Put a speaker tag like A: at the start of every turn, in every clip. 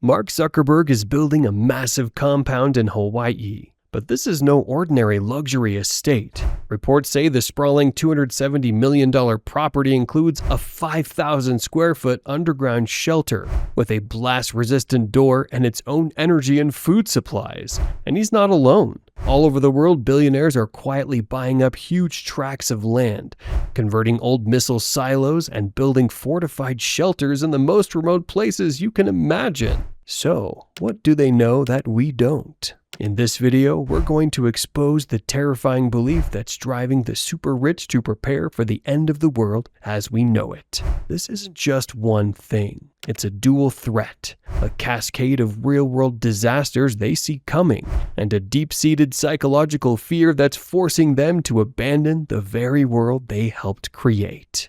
A: Mark Zuckerberg is building a massive compound in Hawaii. But this is no ordinary luxury estate. Reports say the sprawling $270 million property includes a 5,000 square foot underground shelter with a blast-resistant door and its own energy and food supplies. And he's not alone. All over the world, billionaires are quietly buying up huge tracts of land, converting old missile silos and building fortified shelters in the most remote places you can imagine. So, what do they know that we don't? In this video, we're going to expose the terrifying belief that's driving the super rich to prepare for the end of the world as we know it. This isn't just one thing. It's a dual threat, a cascade of real-world disasters they see coming, and a deep-seated psychological fear that's forcing them to abandon the very world they helped create.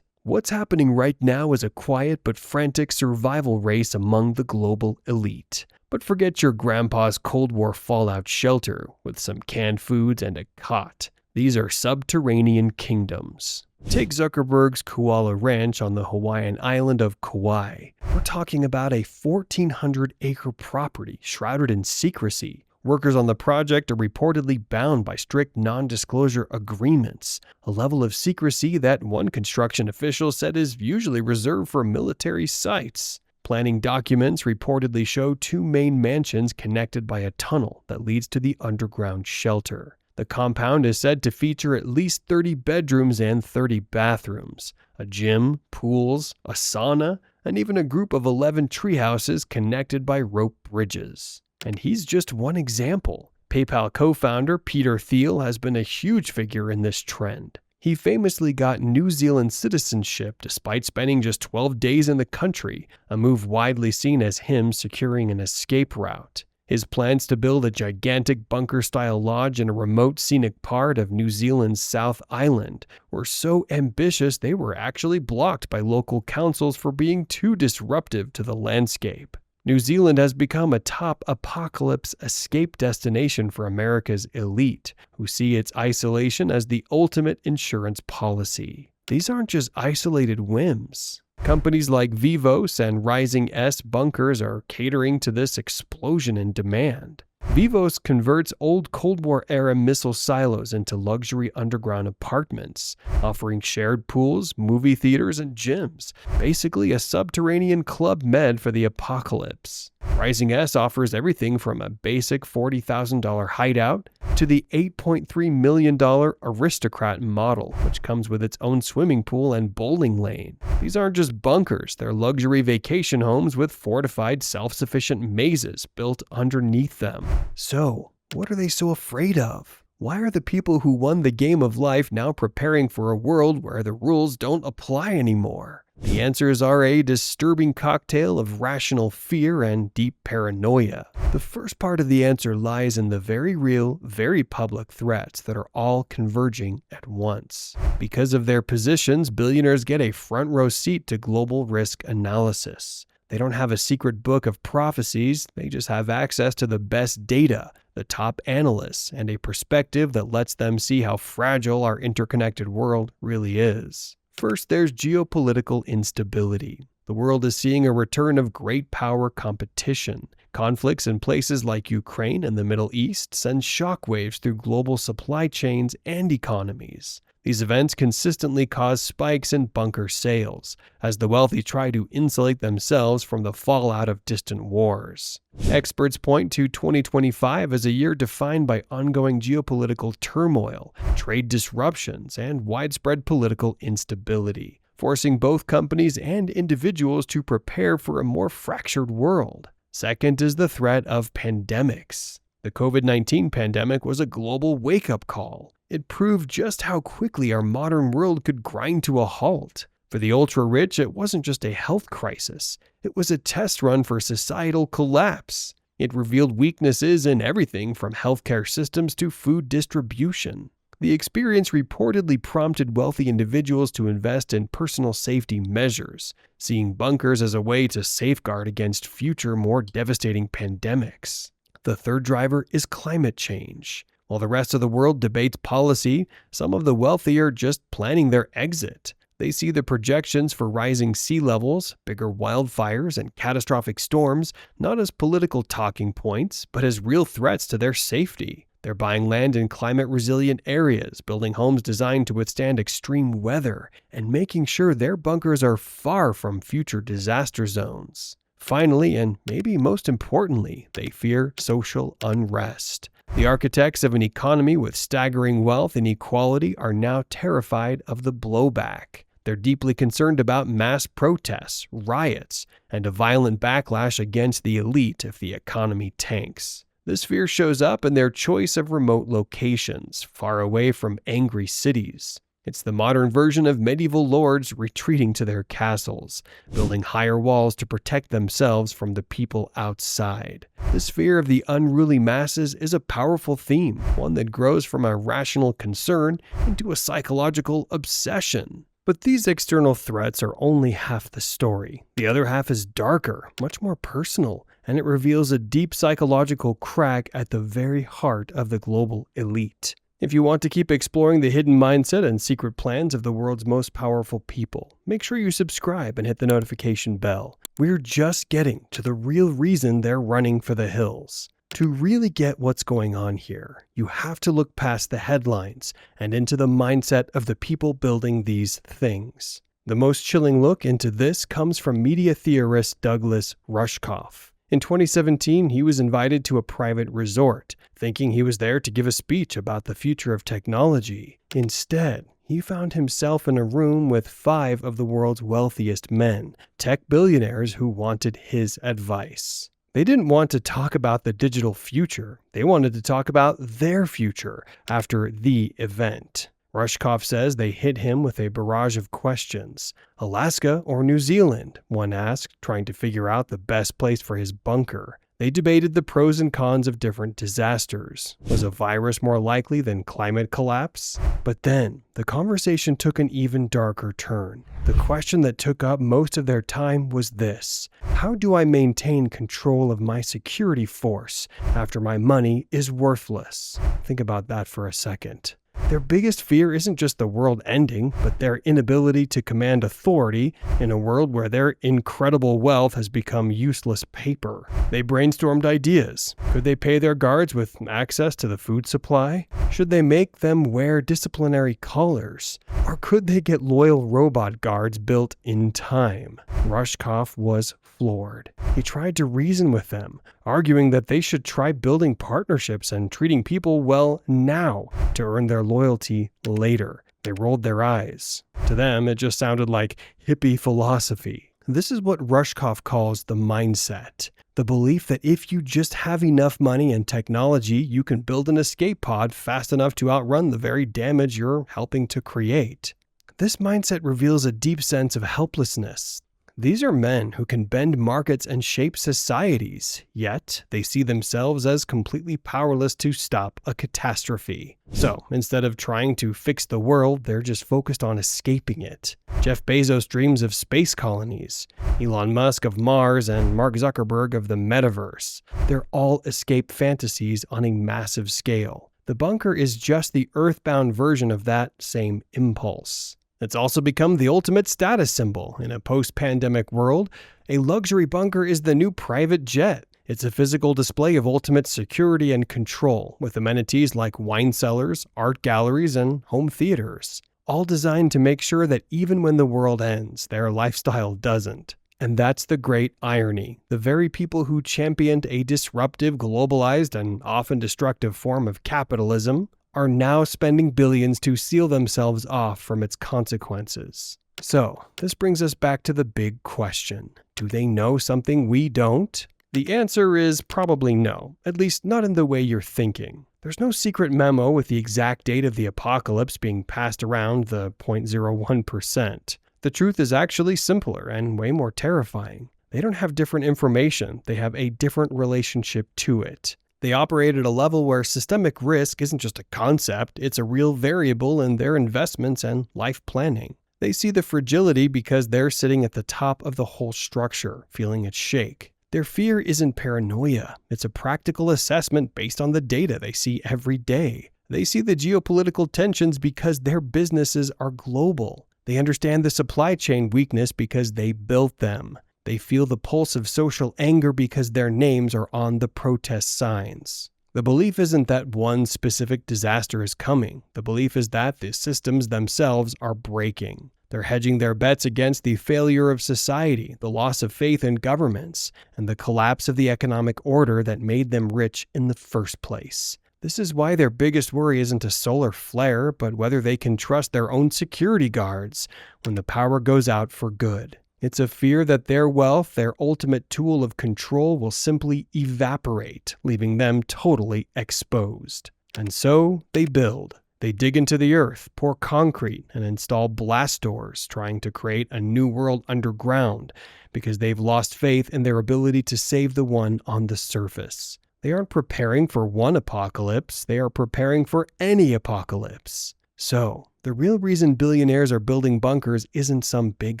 A: What's happening right now is a quiet but frantic survival race among the global elite. But forget your grandpa's Cold War fallout shelter with some canned foods and a cot. These are subterranean kingdoms. Take Zuckerberg's Koala Ranch on the Hawaiian island of Kauai. We're talking about a 1,400-acre property shrouded in secrecy. Workers on the project are reportedly bound by strict non-disclosure agreements, a level of secrecy that one construction official said is usually reserved for military sites. Planning documents reportedly show two main mansions connected by a tunnel that leads to the underground shelter. The compound is said to feature at least 30 bedrooms and 30 bathrooms, a gym, pools, a sauna, and even a group of 11 treehouses connected by rope bridges. And he's just one example. PayPal co-founder Peter Thiel has been a huge figure in this trend. He famously got New Zealand citizenship despite spending just 12 days in the country, a move widely seen as him securing an escape route. His plans to build a gigantic bunker-style lodge in a remote scenic part of New Zealand's South Island were so ambitious they were actually blocked by local councils for being too disruptive to the landscape. New Zealand has become a top apocalypse escape destination for America's elite, who see its isolation as the ultimate insurance policy. These aren't just isolated whims. Companies like Vivos and Rising S Bunkers are catering to this explosion in demand. Vivos converts old Cold War-era missile silos into luxury underground apartments, offering shared pools, movie theaters, and gyms, basically a subterranean Club Med for the apocalypse. Rising S offers everything from a basic $40,000 hideout to the $8.3 million Aristocrat model, which comes with its own swimming pool and bowling lane. These aren't just bunkers, they're luxury vacation homes with fortified, self-sufficient mazes built underneath them. So, what are they so afraid of? Why are the people who won the game of life now preparing for a world where the rules don't apply anymore? The answers are a disturbing cocktail of rational fear and deep paranoia. The first part of the answer lies in the very real, very public threats that are all converging at once. Because of their positions, billionaires get a front row seat to global risk analysis. They don't have a secret book of prophecies, they just have access to the best data, the top analysts, and a perspective that lets them see how fragile our interconnected world really is. First, there's geopolitical instability. The world is seeing a return of great power competition. Conflicts in places like Ukraine and the Middle East send shockwaves through global supply chains and economies. These events consistently cause spikes in bunker sales, as the wealthy try to insulate themselves from the fallout of distant wars. Experts point to 2025 as a year defined by ongoing geopolitical turmoil, trade disruptions, and widespread political instability, forcing both companies and individuals to prepare for a more fractured world. Second is the threat of pandemics. The COVID-19 pandemic was a global wake-up call. It proved just how quickly our modern world could grind to a halt. For the ultra-rich, it wasn't just a health crisis. It was a test run for societal collapse. It revealed weaknesses in everything from healthcare systems to food distribution. The experience reportedly prompted wealthy individuals to invest in personal safety measures, seeing bunkers as a way to safeguard against future, more devastating pandemics. The third driver is climate change. While the rest of the world debates policy, some of the wealthy are just planning their exit. They see the projections for rising sea levels, bigger wildfires, and catastrophic storms not as political talking points, but as real threats to their safety. They're buying land in climate-resilient areas, building homes designed to withstand extreme weather, and making sure their bunkers are far from future disaster zones. Finally, and maybe most importantly, they fear social unrest. The architects of an economy with staggering wealth and equality are now terrified of the blowback. They're deeply concerned about mass protests, riots, and a violent backlash against the elite if the economy tanks. This fear shows up in their choice of remote locations, far away from angry cities. It's the modern version of medieval lords retreating to their castles, building higher walls to protect themselves from the people outside. This fear of the unruly masses is a powerful theme, one that grows from a rational concern into a psychological obsession. But these external threats are only half the story. The other half is darker, much more personal, and it reveals a deep psychological crack at the very heart of the global elite. If you want to keep exploring the hidden mindset and secret plans of the world's most powerful people, make sure you subscribe and hit the notification bell. We're just getting to the real reason they're running for the hills. To really get what's going on here, you have to look past the headlines and into the mindset of the people building these things. The most chilling look into this comes from media theorist Douglas Rushkoff. In 2017, he was invited to a private resort, thinking he was there to give a speech about the future of technology. Instead, he found himself in a room with 5 of the world's wealthiest men, tech billionaires who wanted his advice. They didn't want to talk about the digital future. They wanted to talk about their future after the event. Rushkoff says they hit him with a barrage of questions. Alaska or New Zealand, one asked, trying to figure out the best place for his bunker. They debated the pros and cons of different disasters. Was a virus more likely than climate collapse? But then, the conversation took an even darker turn. The question that took up most of their time was this: how do I maintain control of my security force after my money is worthless? Think about that for a second. Their biggest fear isn't just the world ending, but their inability to command authority in a world where their incredible wealth has become useless paper. They brainstormed ideas. Could they pay their guards with access to the food supply? Should they make them wear disciplinary collars? Or could they get loyal robot guards built in time? Rushkoff was floored. He tried to reason with them, arguing that they should try building partnerships and treating people well now to earn their loyalty later. They rolled their eyes. To them, it just sounded like hippie philosophy. This is what Rushkoff calls the mindset. The belief that if you just have enough money and technology, you can build an escape pod fast enough to outrun the very damage you're helping to create. This mindset reveals a deep sense of helplessness. These are men who can bend markets and shape societies, yet they see themselves as completely powerless to stop a catastrophe. So, instead of trying to fix the world, they're just focused on escaping it. Jeff Bezos dreams of space colonies, Elon Musk of Mars, and Mark Zuckerberg of the metaverse. They're all escape fantasies on a massive scale. The bunker is just the earthbound version of that same impulse. It's also become the ultimate status symbol. In a post-pandemic world, a luxury bunker is the new private jet. It's a physical display of ultimate security and control, with amenities like wine cellars, art galleries, and home theaters, all designed to make sure that even when the world ends, their lifestyle doesn't. And that's the great irony. The very people who championed a disruptive, globalized, and often destructive form of capitalism are now spending billions to seal themselves off from its consequences. So, this brings us back to the big question. Do they know something we don't? The answer is probably no, at least not in the way you're thinking. There's no secret memo with the exact date of the apocalypse being passed around the 0.01%. The truth is actually simpler and way more terrifying. They don't have different information, they have a different relationship to it. They operate at a level where systemic risk isn't just a concept, it's a real variable in their investments and life planning. They see the fragility because they're sitting at the top of the whole structure, feeling it shake. Their fear isn't paranoia, it's a practical assessment based on the data they see every day. They see the geopolitical tensions because their businesses are global. They understand the supply chain weakness because they built them. They feel the pulse of social anger because their names are on the protest signs. The belief isn't that one specific disaster is coming. The belief is that the systems themselves are breaking. They're hedging their bets against the failure of society, the loss of faith in governments, and the collapse of the economic order that made them rich in the first place. This is why their biggest worry isn't a solar flare, but whether they can trust their own security guards when the power goes out for good. It's a fear that their wealth, their ultimate tool of control, will simply evaporate, leaving them totally exposed. And so they build. They dig into the earth, pour concrete, and install blast doors, trying to create a new world underground because they've lost faith in their ability to save the one on the surface. They aren't preparing for one apocalypse, they are preparing for any apocalypse. So, the real reason billionaires are building bunkers isn't some big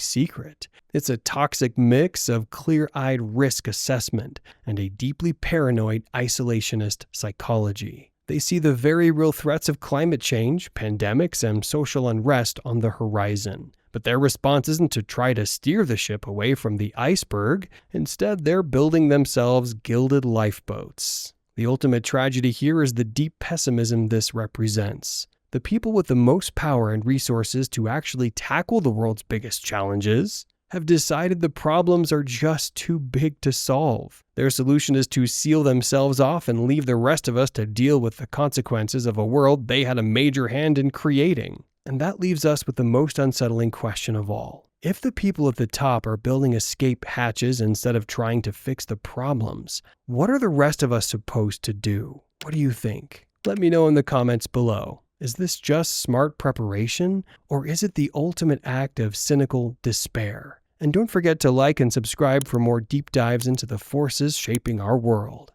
A: secret. It's a toxic mix of clear-eyed risk assessment and a deeply paranoid isolationist psychology. They see the very real threats of climate change, pandemics, and social unrest on the horizon. But their response isn't to try to steer the ship away from the iceberg. Instead, they're building themselves gilded lifeboats. The ultimate tragedy here is the deep pessimism this represents. The people with the most power and resources to actually tackle the world's biggest challenges have decided the problems are just too big to solve. Their solution is to seal themselves off and leave the rest of us to deal with the consequences of a world they had a major hand in creating. And that leaves us with the most unsettling question of all. If the people at the top are building escape hatches instead of trying to fix the problems, what are the rest of us supposed to do? What do you think? Let me know in the comments below. Is this just smart preparation, or is it the ultimate act of cynical despair? And don't forget to like and subscribe for more deep dives into the forces shaping our world.